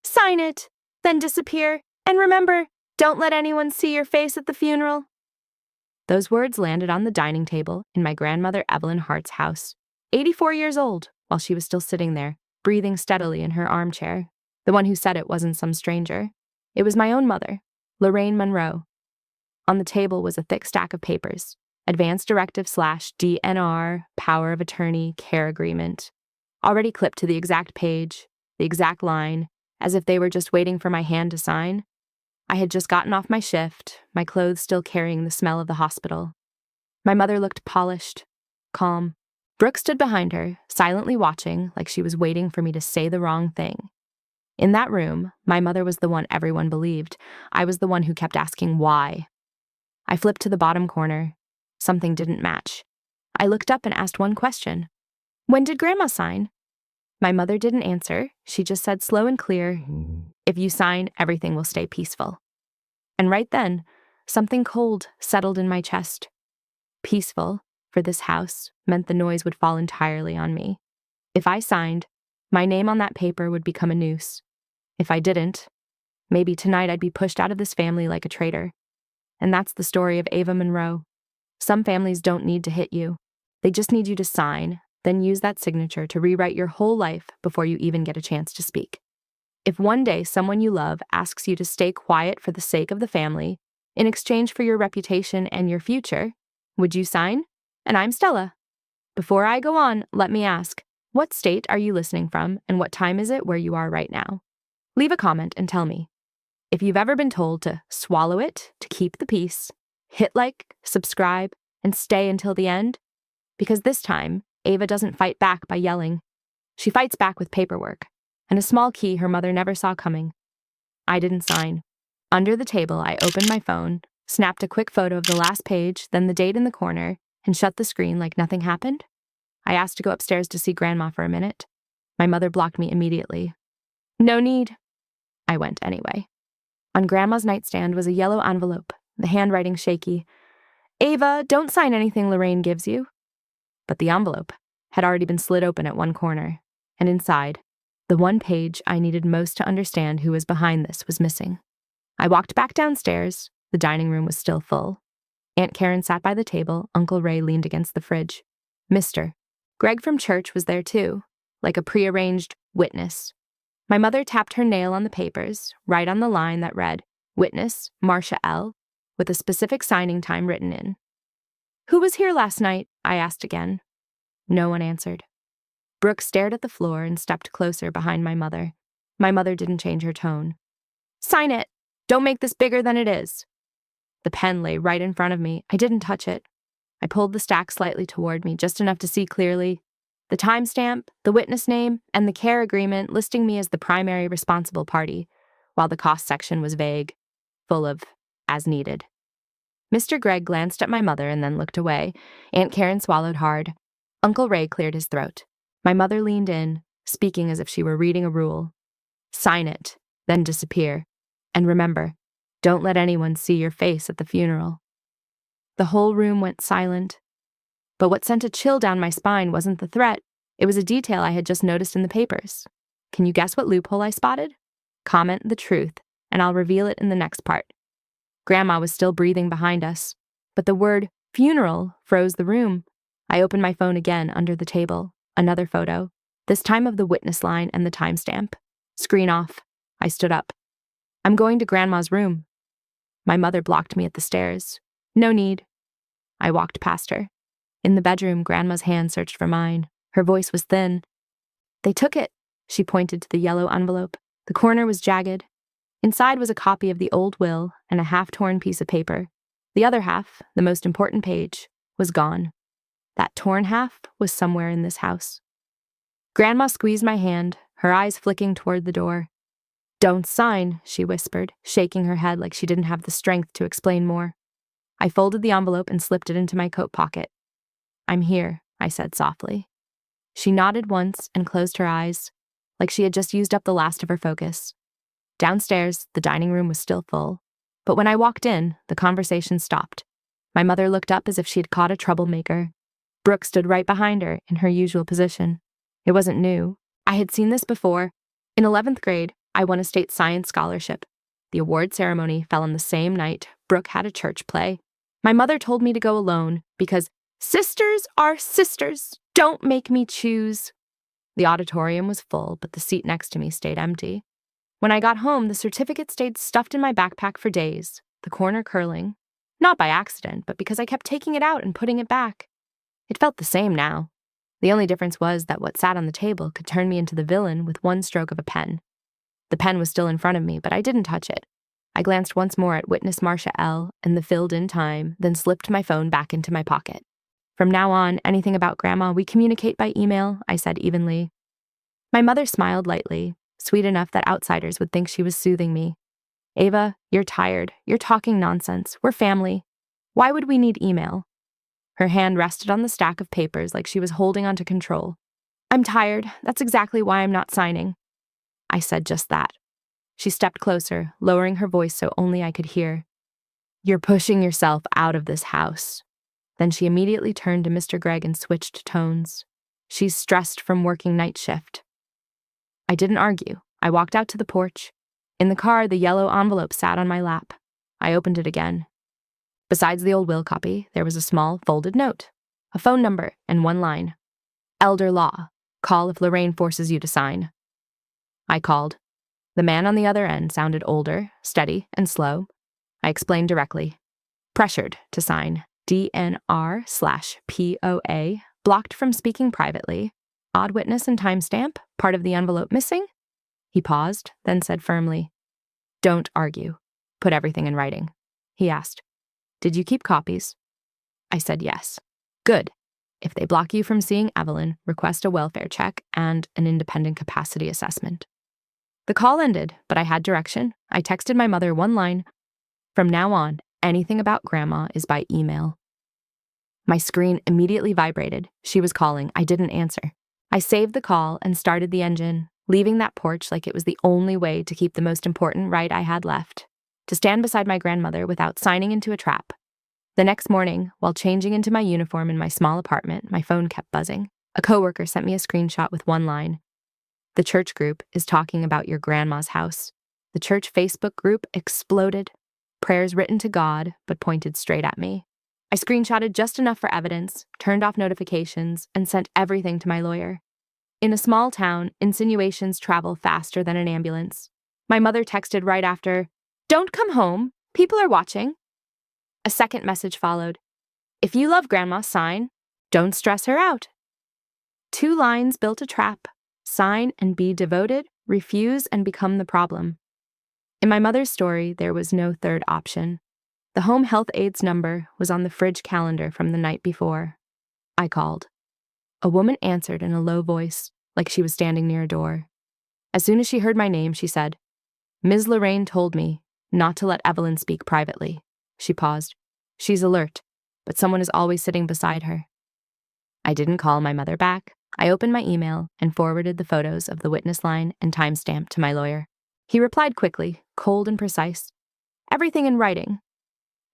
Sign it, then disappear, and remember, don't let anyone see your face at the funeral. Those words landed on the dining table in my grandmother Evelyn Hart's house, 84 years old, while she was still sitting there, breathing steadily in her armchair. The one who said it wasn't some stranger. It was my own mother, Lorraine Monroe. On the table was a thick stack of papers, Advance Directive / DNR, Power of Attorney, Care Agreement, already clipped to the exact page, the exact line, as if they were just waiting for my hand to sign. I had just gotten off my shift, my clothes still carrying the smell of the hospital. My mother looked polished, calm. Brooke stood behind her, silently watching, like she was waiting for me to say the wrong thing. In that room, my mother was the one everyone believed. I was the one who kept asking why. I flipped to the bottom corner. Something didn't match. I looked up and asked one question. When did Grandma sign? My mother didn't answer. She just said slow and clear, if you sign, everything will stay peaceful. And right then, something cold settled in my chest. Peaceful, for this house, meant the noise would fall entirely on me. If I signed, my name on that paper would become a noose. If I didn't, maybe tonight I'd be pushed out of this family like a traitor. And that's the story of Ava Monroe. Some families don't need to hit you. They just need you to sign, then use that signature to rewrite your whole life before you even get a chance to speak. If one day someone you love asks you to stay quiet for the sake of the family, in exchange for your reputation and your future, would you sign? And I'm Stella. Before I go on, let me ask, what state are you listening from and what time is it where you are right now? Leave a comment and tell me. If you've ever been told to swallow it to keep the peace, hit like, subscribe, and stay until the end, because this time, Ava doesn't fight back by yelling. She fights back with paperwork, and a small key her mother never saw coming. I didn't sign. Under the table, I opened my phone, snapped a quick photo of the last page, then the date in the corner, and shut the screen like nothing happened. I asked to go upstairs to see Grandma for a minute. My mother blocked me immediately. No need. I went anyway. On Grandma's nightstand was a yellow envelope, the handwriting shaky. Ava, don't sign anything Lorraine gives you. But the envelope had already been slid open at one corner, and inside, the one page I needed most to understand who was behind this was missing. I walked back downstairs. The dining room was still full. Aunt Karen sat by the table. Uncle Ray leaned against the fridge. Mr. Greg from church was there too, like a prearranged witness. My mother tapped her nail on the papers, right on the line that read, Witness, Marcia L., with a specific signing time written in. Who was here last night? I asked again. No one answered. Brooke stared at the floor and stepped closer behind my mother. My mother didn't change her tone. Sign it! Don't make this bigger than it is. The pen lay right in front of me. I didn't touch it. I pulled the stack slightly toward me, just enough to see clearly. The timestamp, the witness name, and the care agreement listing me as the primary responsible party, while the cost section was vague, full of as needed. Mr. Gregg glanced at my mother and then looked away. Aunt Karen swallowed hard. Uncle Ray cleared his throat. My mother leaned in, speaking as if she were reading a rule. Sign it, then disappear. And remember, don't let anyone see your face at the funeral. The whole room went silent. But what sent a chill down my spine wasn't the threat. It was a detail I had just noticed in the papers. Can you guess what loophole I spotted? Comment the truth, and I'll reveal it in the next part. Grandma was still breathing behind us, but the word funeral froze the room. I opened my phone again under the table. Another photo, this time of the witness line and the timestamp. Screen off. I stood up. I'm going to Grandma's room. My mother blocked me at the stairs. No need. I walked past her. In the bedroom, Grandma's hand searched for mine. Her voice was thin. They took it. She pointed to the yellow envelope. The corner was jagged. Inside was a copy of the old will and a half-torn piece of paper. The other half, the most important page, was gone. That torn half was somewhere in this house. Grandma squeezed my hand, her eyes flicking toward the door. Don't sign, she whispered, shaking her head like she didn't have the strength to explain more. I folded the envelope and slipped it into my coat pocket. I'm here, I said softly. She nodded once and closed her eyes, like she had just used up the last of her focus. Downstairs, the dining room was still full, but when I walked in, the conversation stopped. My mother looked up as if she had caught a troublemaker. Brooke stood right behind her in her usual position. It wasn't new. I had seen this before. In 11th grade, I won a state science scholarship. The award ceremony fell on the same night Brooke had a church play. My mother told me to go alone because sisters are sisters. Don't make me choose. The auditorium was full, but the seat next to me stayed empty. When I got home, the certificate stayed stuffed in my backpack for days, the corner curling. Not by accident, but because I kept taking it out and putting it back. It felt the same now. The only difference was that what sat on the table could turn me into the villain with one stroke of a pen. The pen was still in front of me, but I didn't touch it. I glanced once more at witness Marcia L. and the filled-in time, then slipped my phone back into my pocket. From now on, anything about Grandma, we communicate by email, I said evenly. My mother smiled lightly, sweet enough that outsiders would think she was soothing me. Ava, you're tired. You're talking nonsense. We're family. Why would we need email? Her hand rested on the stack of papers like she was holding onto control. I'm tired. That's exactly why I'm not signing. I said just that. She stepped closer, lowering her voice so only I could hear. You're pushing yourself out of this house. Then she immediately turned to Mr. Gregg and switched tones. She's stressed from working night shift. I didn't argue. I walked out to the porch. In the car, the yellow envelope sat on my lap. I opened it again. Besides the old will copy, there was a small, folded note, a phone number, and one line. Elder Law. Call if Lorraine forces you to sign. I called. The man on the other end sounded older, steady, and slow. I explained directly. Pressured to sign. DNR/POA. Blocked from speaking privately. Odd witness and timestamp. Part of the envelope missing. He paused, then said firmly, Don't argue. Put everything in writing. He asked, Did you keep copies? I said yes. Good. If they block you from seeing Evelyn, request a welfare check and an independent capacity assessment. The call ended, but I had direction. I texted my mother one line. From now on, anything about Grandma is by email. My screen immediately vibrated. She was calling. I didn't answer. I saved the call and started the engine, leaving that porch like it was the only way to keep the most important right I had left, to stand beside my grandmother without signing into a trap. The next morning, while changing into my uniform in my small apartment, my phone kept buzzing. A coworker sent me a screenshot with one line. The church group is talking about your grandma's house. The church Facebook group exploded. Prayers written to God, but pointed straight at me. I screenshotted just enough for evidence, turned off notifications, and sent everything to my lawyer. In a small town, insinuations travel faster than an ambulance. My mother texted right after, Don't come home. People are watching. A second message followed. If you love Grandma, sign. Don't stress her out. 2 lines built a trap. Sign and be devoted, refuse and become the problem. In my mother's story, there was no third option. The home health aides number was on the fridge calendar from the night before. I called. A woman answered in a low voice, like she was standing near a door. As soon as she heard my name, she said, Ms. Lorraine told me not to let Evelyn speak privately. She paused. She's alert, but someone is always sitting beside her. I didn't call my mother back. I opened my email and forwarded the photos of the witness line and timestamp to my lawyer. He replied quickly, cold and precise. Everything in writing.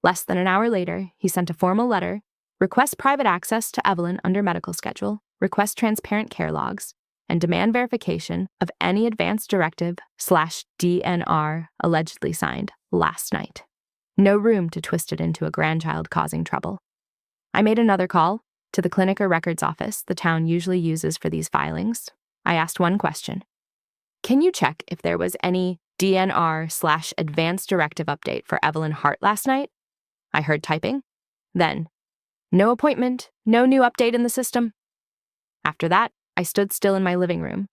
Less than an hour later, he sent a formal letter, request private access to Evelyn under medical schedule, request transparent care logs, and demand verification of any advance directive/DNR allegedly signed last night. No room to twist it into a grandchild causing trouble. I made another call to the clinic or records office the town usually uses for these filings. I asked one question. Can you check if there was any DNR/advance directive update for Evelyn Hart last night? I heard typing. Then, no appointment, no new update in the system. After that, I stood still in my living room.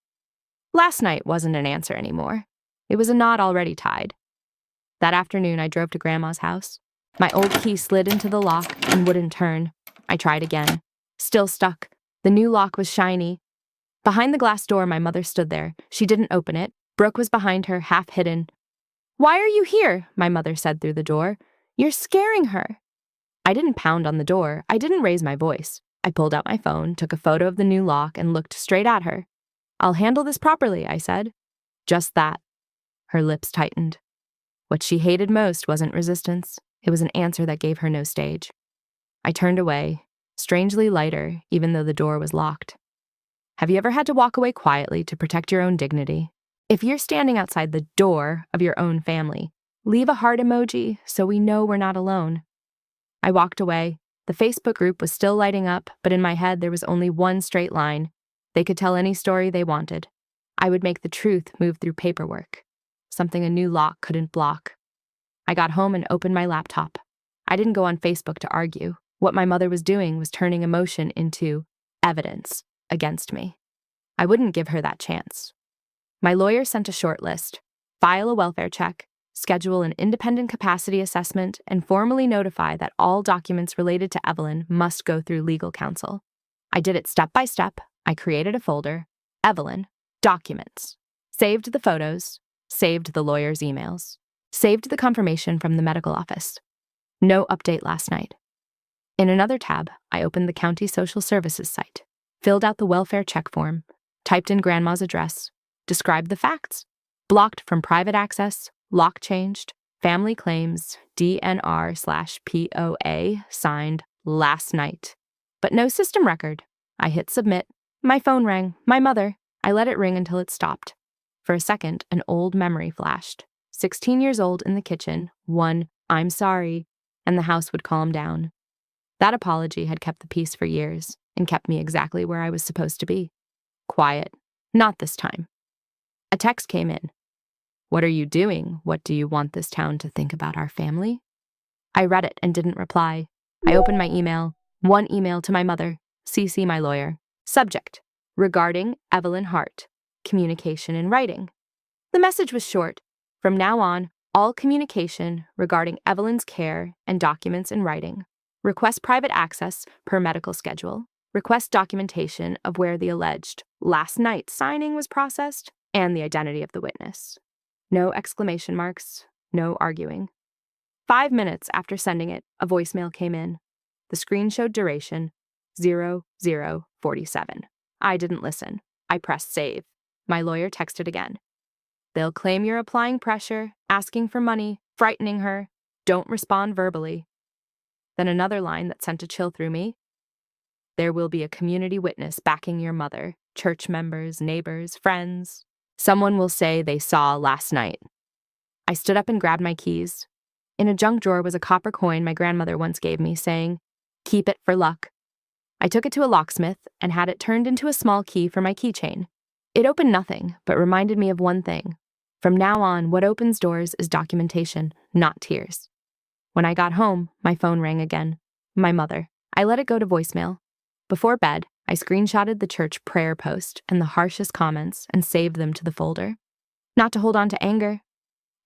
Last night wasn't an answer anymore. It was a knot already tied. That afternoon, I drove to Grandma's house. My old key slid into the lock and wouldn't turn. I tried again. Still stuck. The new lock was shiny. Behind the glass door, my mother stood there. She didn't open it. Brooke was behind her, half hidden. Why are you here? My mother said through the door. You're scaring her. I didn't pound on the door. I didn't raise my voice. I pulled out my phone, took a photo of the new lock, and looked straight at her. I'll handle this properly, I said. Just that. Her lips tightened. What she hated most wasn't resistance. It was an answer that gave her no stage. I turned away, strangely lighter, even though the door was locked. Have you ever had to walk away quietly to protect your own dignity? If you're standing outside the door of your own family, leave a heart emoji so we know we're not alone. I walked away. The Facebook group was still lighting up, but in my head there was only one straight line. They could tell any story they wanted. I would make the truth move through paperwork, something a new lock couldn't block. I got home and opened my laptop. I didn't go on Facebook to argue. What my mother was doing was turning emotion into evidence against me. I wouldn't give her that chance. My lawyer sent a short list: file a welfare check, schedule an independent capacity assessment, and formally notify that all documents related to Evelyn must go through legal counsel. I did it step by step. I created a folder: Evelyn, documents, saved the photos, saved the lawyer's emails, saved the confirmation from the medical office. No update last night. In another tab, I opened the county social services site, filled out the welfare check form, typed in grandma's address, described the facts: blocked from private access, lock changed, family claims, DNR/POA, signed last night. But no system record. I hit submit. My phone rang. My mother. I let it ring until it stopped. For a second, an old memory flashed. 16 years old in the kitchen, one "I'm sorry," and the house would calm down. That apology had kept the peace for years and kept me exactly where I was supposed to be. Quiet. Not this time. A text came in. "What are you doing? What do you want this town to think about our family?" I read it and didn't reply. I opened my email. One email to my mother, CC my lawyer. Subject: regarding Evelyn Hart. Communication in writing. The message was short. From now on, all communication regarding Evelyn's care and documents in writing. Request private access per medical schedule. Request documentation of where the alleged last night signing was processed and the identity of the witness. No exclamation marks, no arguing. 5 minutes after sending it, a voicemail came in. The screen showed duration 0047. I didn't listen. I pressed save. My lawyer texted again. "They'll claim you're applying pressure, asking for money, frightening her. Don't respond verbally." Then another line that sent a chill through me. "There will be a community witness backing your mother, church members, neighbors, friends. Someone will say they saw last night." I stood up and grabbed my keys. In a junk drawer was a copper coin my grandmother once gave me, saying, "Keep it for luck." I took it to a locksmith and had it turned into a small key for my keychain. It opened nothing, but reminded me of one thing. From now on, what opens doors is documentation, not tears. When I got home, my phone rang again. My mother. I let it go to voicemail. Before bed, I screenshotted the church prayer post and the harshest comments and saved them to the folder. Not to hold on to anger,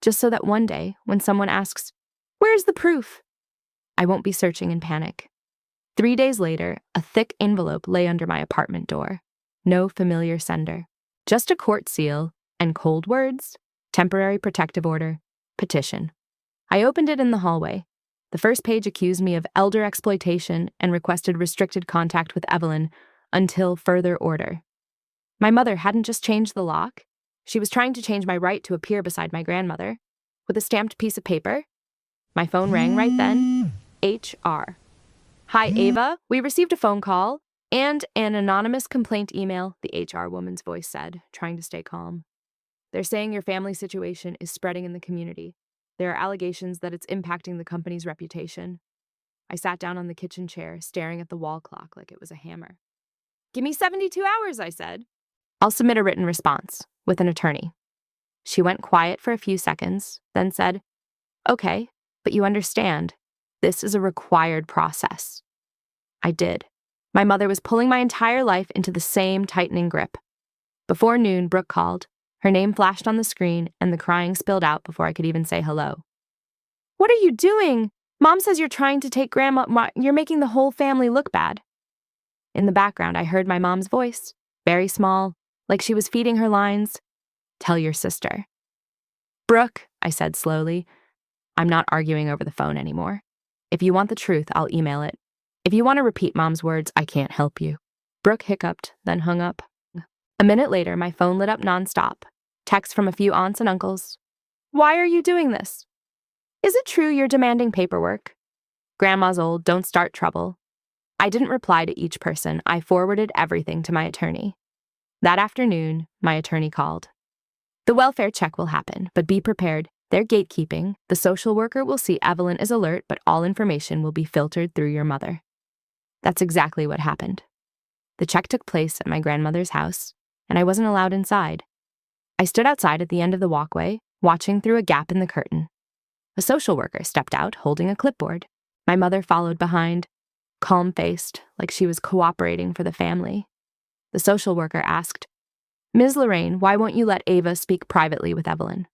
just so that one day, when someone asks, "Where's the proof?" I won't be searching in panic. 3 days later, a thick envelope lay under my apartment door. No familiar sender. Just a court seal and cold words: temporary protective order, petition. I opened it in the hallway. The first page accused me of elder exploitation and requested restricted contact with Evelyn until further order. My mother hadn't just changed the lock. She was trying to change my right to appear beside my grandmother with a stamped piece of paper. My phone rang right then. HR. "Hi, Ava. We received a phone call and an anonymous complaint email," the HR woman's voice said, trying to stay calm. "They're saying your family situation is spreading in the community. There are allegations that it's impacting the company's reputation." I sat down on the kitchen chair, staring at the wall clock like it was a hammer. "Give me 72 hours, I said. I'll submit a written response with an attorney." She went quiet for a few seconds, then said, "Okay, but you understand, this is a required process." I did. My mother was pulling my entire life into the same tightening grip. Before noon, Brooke called. Her name flashed on the screen, and the crying spilled out before I could even say hello. "What are you doing? Mom says you're trying to take Grandma. You're making the whole family look bad." In the background, I heard my mom's voice, very small, like she was feeding her lines. "Tell your sister." "Brooke," I said slowly, "I'm not arguing over the phone anymore. If you want the truth, I'll email it. If you want to repeat Mom's words, I can't help you." Brooke hiccuped, then hung up. A minute later, my phone lit up nonstop. Texts from a few aunts and uncles. "Why are you doing this? Is it true you're demanding paperwork? Grandma's old, don't start trouble." I didn't reply to each person. I forwarded everything to my attorney. That afternoon, my attorney called. The welfare check will happen, but be prepared. They're gatekeeping. The social worker will see Evelyn is alert, but all information will be filtered through your mother. That's exactly what happened. The check took place at my grandmother's house, and I wasn't allowed inside. I stood outside at the end of the walkway, watching through a gap in the curtain. A social worker stepped out, holding a clipboard. My mother followed behind, calm-faced, like she was cooperating for the family. The social worker asked, "Ms. Lorraine, why won't you let Ava speak privately with Evelyn?"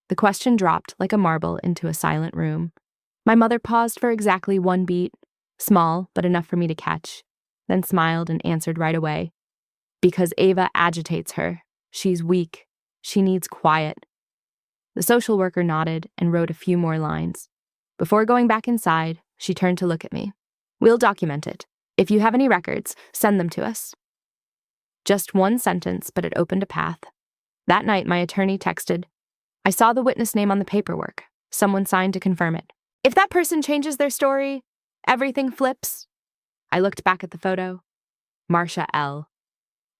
The question dropped like a marble into a silent room. My mother paused for exactly one beat, small but enough for me to catch, then smiled and answered right away. "Because Ava agitates her. She's weak. She needs quiet." The social worker nodded and wrote a few more lines. Before going back inside, she turned to look at me. "We'll document it. If you have any records, send them to us." Just one sentence, but it opened a path. That night, my attorney texted, "I saw the witness name on the paperwork. Someone signed to confirm it. If that person changes their story, everything flips." I looked back at the photo. Marcia L.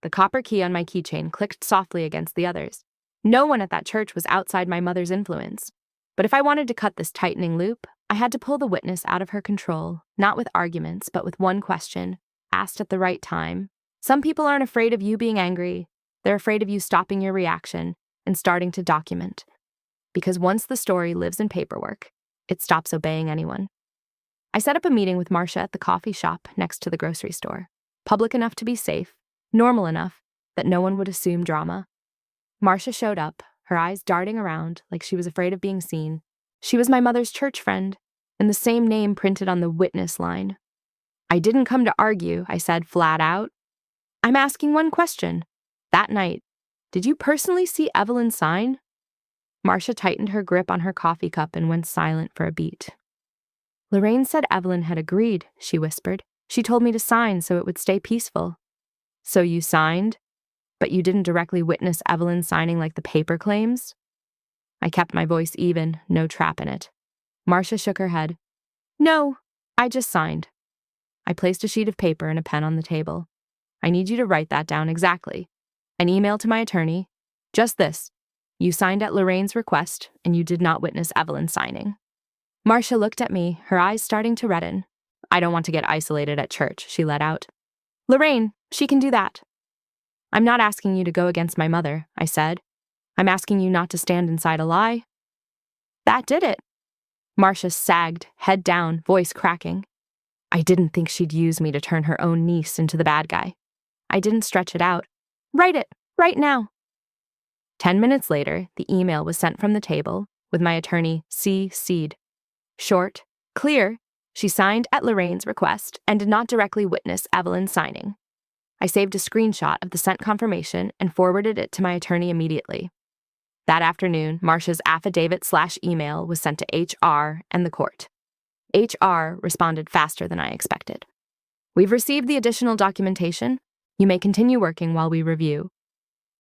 The copper key on my keychain clicked softly against the others. No one at that church was outside my mother's influence. But if I wanted to cut this tightening loop, I had to pull the witness out of her control, not with arguments, but with one question, asked at the right time. Some people aren't afraid of you being angry. They're afraid of you stopping your reaction and starting to document. Because once the story lives in paperwork, it stops obeying anyone. I set up a meeting with Marcia at the coffee shop next to the grocery store. Public enough to be safe, normal enough that no one would assume drama. Marcia showed up, her eyes darting around like she was afraid of being seen. She was my mother's church friend, and the same name printed on the witness line. "I didn't come to argue," I said flat out. "I'm asking one question. That night, did you personally see Evelyn sign?" Marcia tightened her grip on her coffee cup and went silent for a beat. "Lorraine said Evelyn had agreed," she whispered. "She told me to sign so it would stay peaceful." "So you signed? But you didn't directly witness Evelyn signing like the paper claims?" I kept my voice even, no trap in it. Marcia shook her head. "No, I just signed." I placed a sheet of paper and a pen on the table. "I need you to write that down exactly. An email to my attorney. Just this. You signed at Lorraine's request, and you did not witness Evelyn signing." Marcia looked at me, her eyes starting to redden. "I don't want to get isolated at church," she let out. "Lorraine, she can do that." "I'm not asking you to go against my mother," I said. "I'm asking you not to stand inside a lie." "That did it." Marcia sagged, head down, voice cracking. "I didn't think she'd use me to turn her own niece into the bad guy." I didn't stretch it out. "Write it, right now." 10 minutes later, the email was sent from the table, with my attorney CC'd. Short, clear, she signed at Lorraine's request and did not directly witness Evelyn signing. I saved a screenshot of the sent confirmation and forwarded it to my attorney immediately. That afternoon, Marcia's affidavit/email was sent to HR and the court. HR responded faster than I expected. "We've received the additional documentation. You may continue working while we review."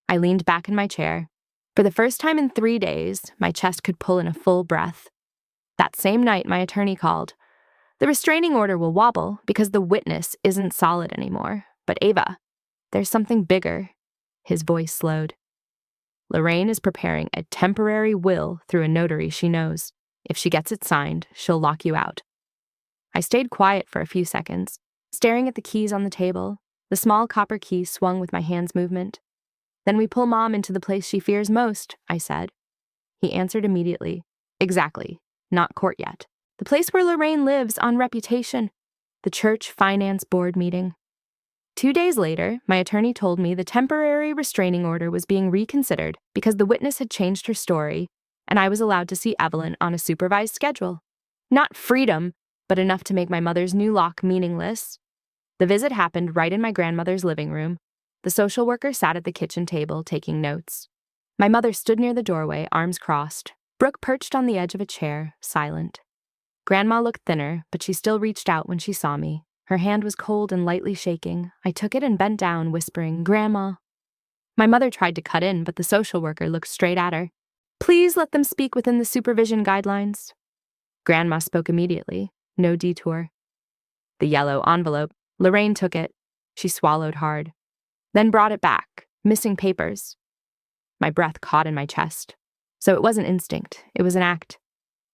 I leaned back in my chair. For the first time in 3 days, my chest could pull in a full breath. That same night, my attorney called. "The restraining order will wobble because the witness isn't solid anymore. But Ava, there's something bigger." His voice slowed. "Lorraine is preparing a temporary will through a notary she knows. If she gets it signed, she'll lock you out." I stayed quiet for a few seconds, staring at the keys on the table. The small copper key swung with my hand's movement. "Then we pull Mom into the place she fears most," I said. He answered immediately. "Exactly. Not court yet. The place where Lorraine lives on reputation. The church finance board meeting." 2 days later, my attorney told me the temporary restraining order was being reconsidered because the witness had changed her story, and I was allowed to see Evelyn on a supervised schedule. Not freedom, but enough to make my mother's new lock meaningless. The visit happened right in my grandmother's living room. The social worker sat at the kitchen table taking notes. My mother stood near the doorway, arms crossed. Brooke perched on the edge of a chair, silent. Grandma looked thinner, but she still reached out when she saw me. Her hand was cold and lightly shaking. I took it and bent down, whispering, "Grandma." My mother tried to cut in, but the social worker looked straight at her. "Please let them speak within the supervision guidelines." Grandma spoke immediately, no detour. "The yellow envelope." Lorraine took it. She swallowed hard. Then brought it back, missing papers. My breath caught in my chest. So it wasn't instinct, it was an act.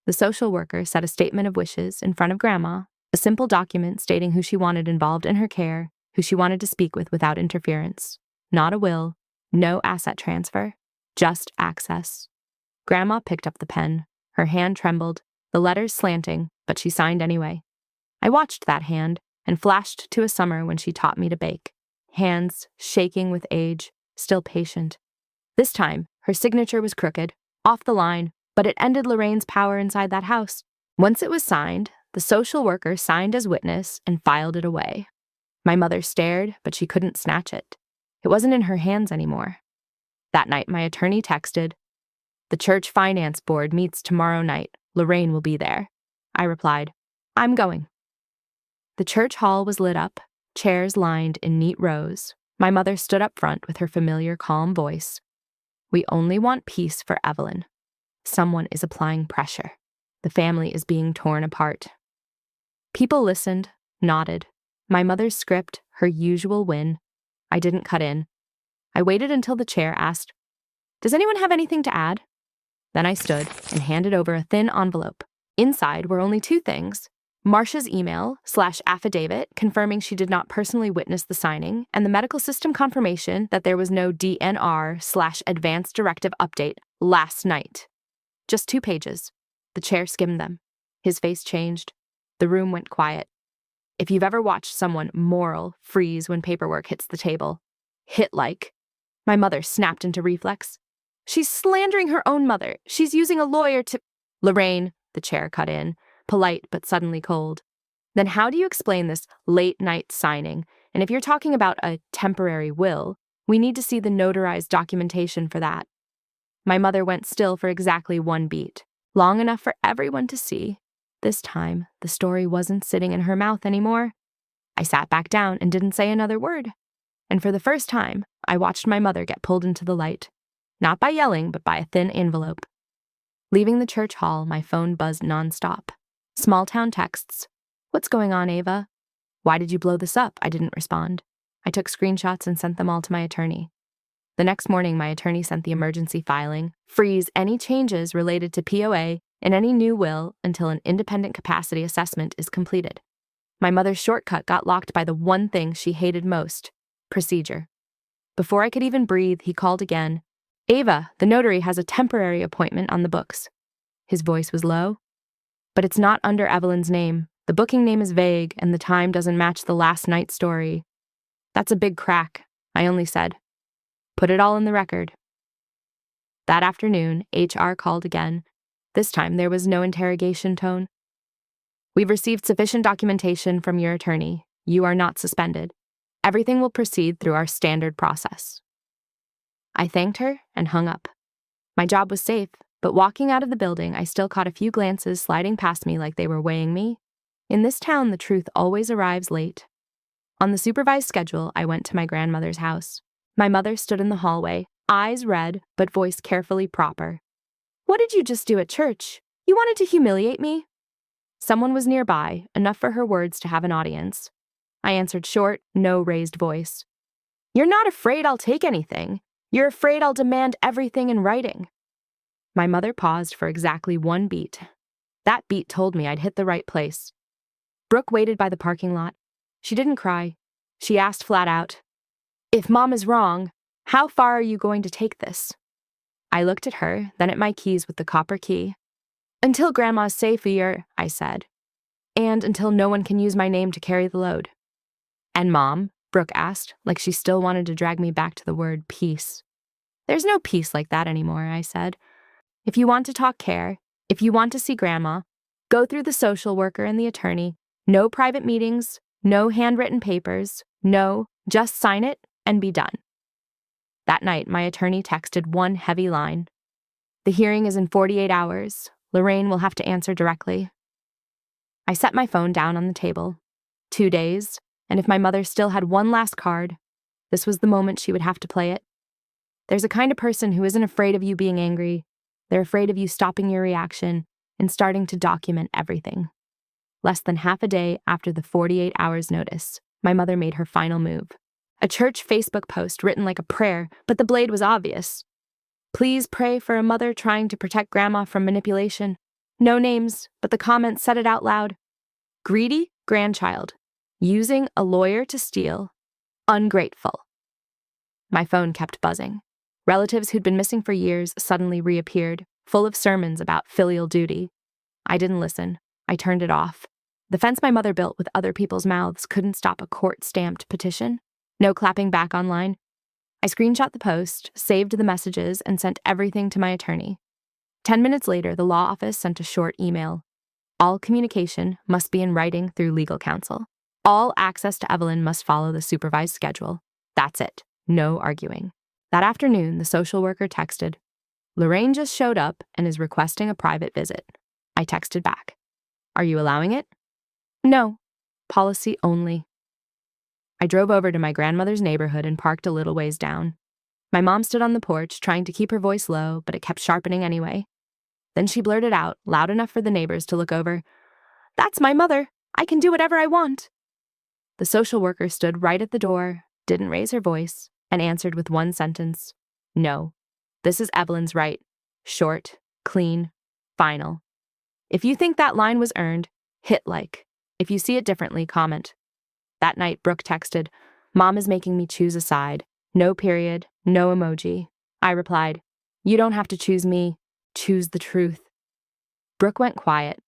The social worker said a statement of wishes in front of Grandma, a simple document stating who she wanted involved in her care, who she wanted to speak with without interference. Not a will, no asset transfer, just access. Grandma picked up the pen. Her hand trembled, the letters slanting, but she signed anyway. I watched that hand and flashed to a summer when she taught me to bake. Hands shaking with age, still patient. This time, her signature was crooked, off the line, but it ended Lorraine's power inside that house. Once it was signed, the social worker signed as witness and filed it away. My mother stared, but she couldn't snatch it. It wasn't in her hands anymore. That night, my attorney texted, "The church finance board meets tomorrow night. Lorraine will be there." I replied, "I'm going." The church hall was lit up, chairs lined in neat rows. My mother stood up front with her familiar calm voice. "We only want peace for Evelyn. Someone is applying pressure. The family is being torn apart." People listened, nodded. My mother's script, her usual win. I didn't cut in. I waited until the chair asked, "Does anyone have anything to add?" Then I stood and handed over a thin envelope. Inside were only two things: Marcia's email/affidavit confirming she did not personally witness the signing, and the medical system confirmation that there was no DNR/advanced directive update last night. Just 2 pages. The chair skimmed them. His face changed. The room went quiet. If you've ever watched someone moral freeze when paperwork hits the table, hit like. My mother snapped into reflex. "She's slandering her own mother. She's using a lawyer to—" "Lorraine," the chair cut in, polite but suddenly cold. "Then how do you explain this late-night signing? And if you're talking about a temporary will, we need to see the notarized documentation for that." My mother went still for exactly 1 beat, long enough for everyone to see. This time, the story wasn't sitting in her mouth anymore. I sat back down and didn't say another word. And for the first time, I watched my mother get pulled into the light. Not by yelling, but by a thin envelope. Leaving the church hall, my phone buzzed nonstop. Small-town texts. "What's going on, Ava?" "Why did you blow this up?" I didn't respond. I took screenshots and sent them all to my attorney. The next morning, my attorney sent the emergency filing, freeze any changes related to POA and any new will until an independent capacity assessment is completed. My mother's shortcut got locked by the one thing she hated most: procedure. Before I could even breathe, he called again. "Ava, the notary has a temporary appointment on the books." His voice was low. "But it's not under Evelyn's name. The booking name is vague, and the time doesn't match the last night's story." "That's a big crack," I only said. "Put it all in the record." That afternoon, HR called again. This time, there was no interrogation tone. "We've received sufficient documentation from your attorney. You are not suspended. Everything will proceed through our standard process." I thanked her and hung up. My job was safe, but walking out of the building, I still caught a few glances sliding past me like they were weighing me. In this town, the truth always arrives late. On the supervised schedule, I went to my grandmother's house. My mother stood in the hallway, eyes red, but voice carefully proper. "What did you just do at church? You wanted to humiliate me?" Someone was nearby, enough for her words to have an audience. I answered short, no raised voice. "You're not afraid I'll take anything. You're afraid I'll demand everything in writing." My mother paused for exactly 1 beat. That beat told me I'd hit the right place. Brooke waited by the parking lot. She didn't cry. She asked flat out, "If Mom is wrong, how far are you going to take this?" I looked at her, then at my keys with the copper key. "Until Grandma's safer," I said. "And until no one can use my name to carry the load." "And Mom?" Brooke asked, like she still wanted to drag me back to the word peace. "There's no peace like that anymore," I said. "If you want to talk care, if you want to see Grandma, go through the social worker and the attorney. No private meetings, no handwritten papers, no, just sign it and be done." That night, my attorney texted one heavy line. "The hearing is in 48 hours. Lorraine will have to answer directly." I set my phone down on the table. 2 days, and if my mother still had one last card, this was the moment she would have to play it. There's a kind of person who isn't afraid of you being angry. They're afraid of you stopping your reaction and starting to document everything. Less than half a day after the 48 hours notice, my mother made her final move. A church Facebook post written like a prayer, but the blade was obvious. Please pray for a mother trying to protect grandma from manipulation. No names, but the comments said it out loud. Greedy grandchild. Using a lawyer to steal. Ungrateful. My phone kept buzzing. Relatives who'd been missing for years suddenly reappeared, full of sermons about filial duty. I didn't listen. I turned it off. The fence my mother built with other people's mouths couldn't stop a court-stamped petition. No clapping back online. I screenshot the post, saved the messages, and sent everything to my attorney. 10 minutes later, the law office sent a short email. All communication must be in writing through legal counsel. All access to Evelyn must follow the supervised schedule. That's it. No arguing. That afternoon, the social worker texted, "Lorraine just showed up and is requesting a private visit." I texted back, "Are you allowing it?" "No. Policy only." I drove over to my grandmother's neighborhood and parked a little ways down. My mom stood on the porch, trying to keep her voice low, but it kept sharpening anyway. Then she blurted out, loud enough for the neighbors to look over, "That's my mother. I can do whatever I want." The social worker stood right at the door, didn't raise her voice, and answered with one sentence, "No. This is Evelyn's right. Short, clean, final. If you think that line was earned, hit like. If you see it differently, comment." That night, Brooke texted, "Mom is making me choose a side. No period, no emoji." I replied, "You don't have to choose me. Choose the truth." Brooke went quiet.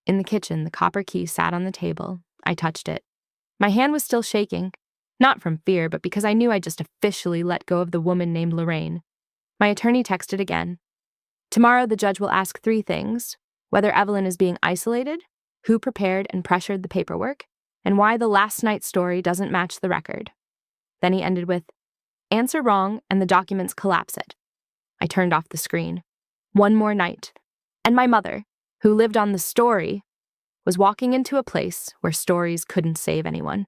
In the kitchen, the copper key sat on the table. I touched it. My hand was still shaking, not from fear, but because I knew I'd just officially let go of the woman named Lorraine. My attorney texted again. "Tomorrow, the judge will ask 3 things: whether Evelyn is being isolated, who prepared and pressured the paperwork, and why the last night's story doesn't match the record." Then he ended with, "Answer wrong and the documents collapse it." I turned off the screen. One more night. And my mother, who lived on the story, was walking into a place where stories couldn't save anyone.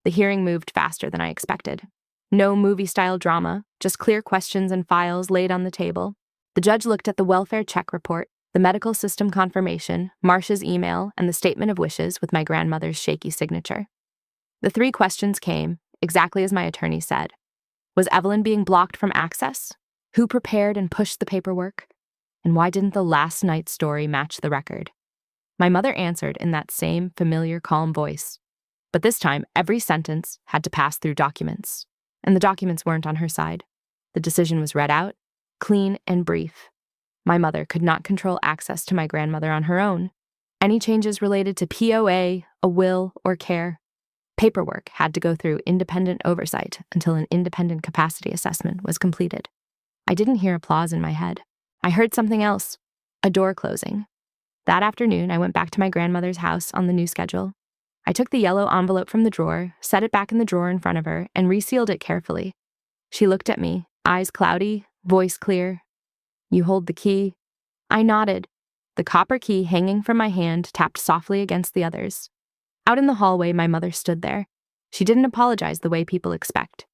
The hearing moved faster than I expected. No movie-style drama, just clear questions and files laid on the table. The judge looked at the welfare check report, the medical system confirmation, Marcia's email, and the statement of wishes with my grandmother's shaky signature. The 3 questions came, exactly as my attorney said. Was Evelyn being blocked from access? Who prepared and pushed the paperwork? And why didn't the last night's story match the record? My mother answered in that same familiar, calm voice. But this time, every sentence had to pass through documents. And the documents weren't on her side. The decision was read out, clean and brief. My mother could not control access to my grandmother on her own. Any changes related to POA, a will, or care, paperwork had to go through independent oversight until an independent capacity assessment was completed. I didn't hear applause in my head. I heard something else, a door closing. That afternoon, I went back to my grandmother's house on the new schedule. I took the yellow envelope from the drawer, set it back in the drawer in front of her, and resealed it carefully. She looked at me, eyes cloudy, voice clear. "You hold the key." I nodded. The copper key hanging from my hand tapped softly against the others. Out in the hallway, my mother stood there. She didn't apologize the way people expect.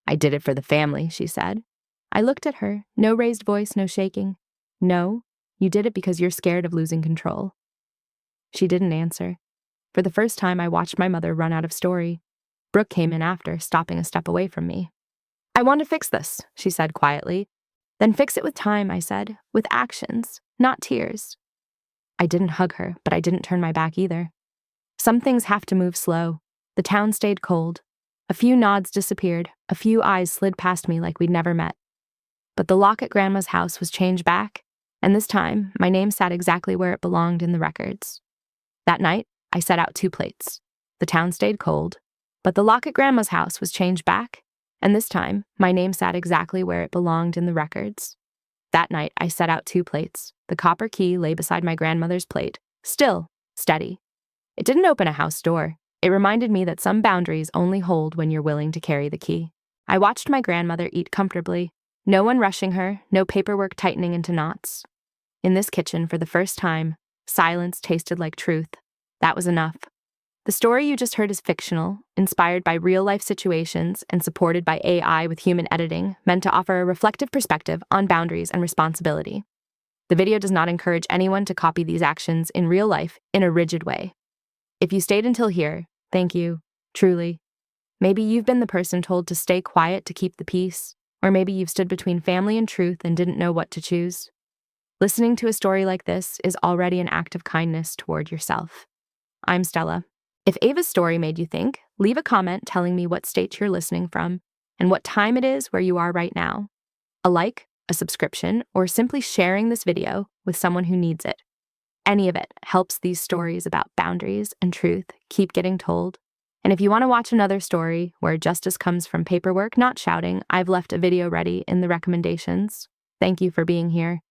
"I did it for the family," she said. I looked at her, no raised voice, no shaking. "No, you did it because you're scared of losing control." She didn't answer. For the first time, I watched my mother run out of story. Brooke came in after, stopping a step away from me. "I want to fix this," she said quietly. "Then fix it with time," I said, "with actions, not tears." I didn't hug her, but I didn't turn my back either. Some things have to move slow. The town stayed cold. A few nods disappeared, a few eyes slid past me like we'd never met. But the lock at Grandma's house was changed back, and this time, my name sat exactly where it belonged in the records. That night, I set out 2 plates. The town stayed cold, but the lock at Grandma's house was changed back, and this time, my name sat exactly where it belonged in the records. That night, I set out 2 plates. The copper key lay beside my grandmother's plate, still, steady. It didn't open a house door. It reminded me that some boundaries only hold when you're willing to carry the key. I watched my grandmother eat comfortably. No one rushing her, no paperwork tightening into knots. In this kitchen, for the first time, silence tasted like truth. That was enough. The story you just heard is fictional, inspired by real-life situations and supported by AI with human editing, meant to offer a reflective perspective on boundaries and responsibility. The video does not encourage anyone to copy these actions in real life in a rigid way. If you stayed until here, thank you, truly. Maybe you've been the person told to stay quiet to keep the peace. Or maybe you've stood between family and truth and didn't know what to choose. Listening to a story like this is already an act of kindness toward yourself. I'm Stella. If Ava's story made you think, leave a comment telling me what state you're listening from and what time it is where you are right now. A like, a subscription, or simply sharing this video with someone who needs it. Any of it helps these stories about boundaries and truth keep getting told. And if you want to watch another story where justice comes from paperwork, not shouting, I've left a video ready in the recommendations. Thank you for being here.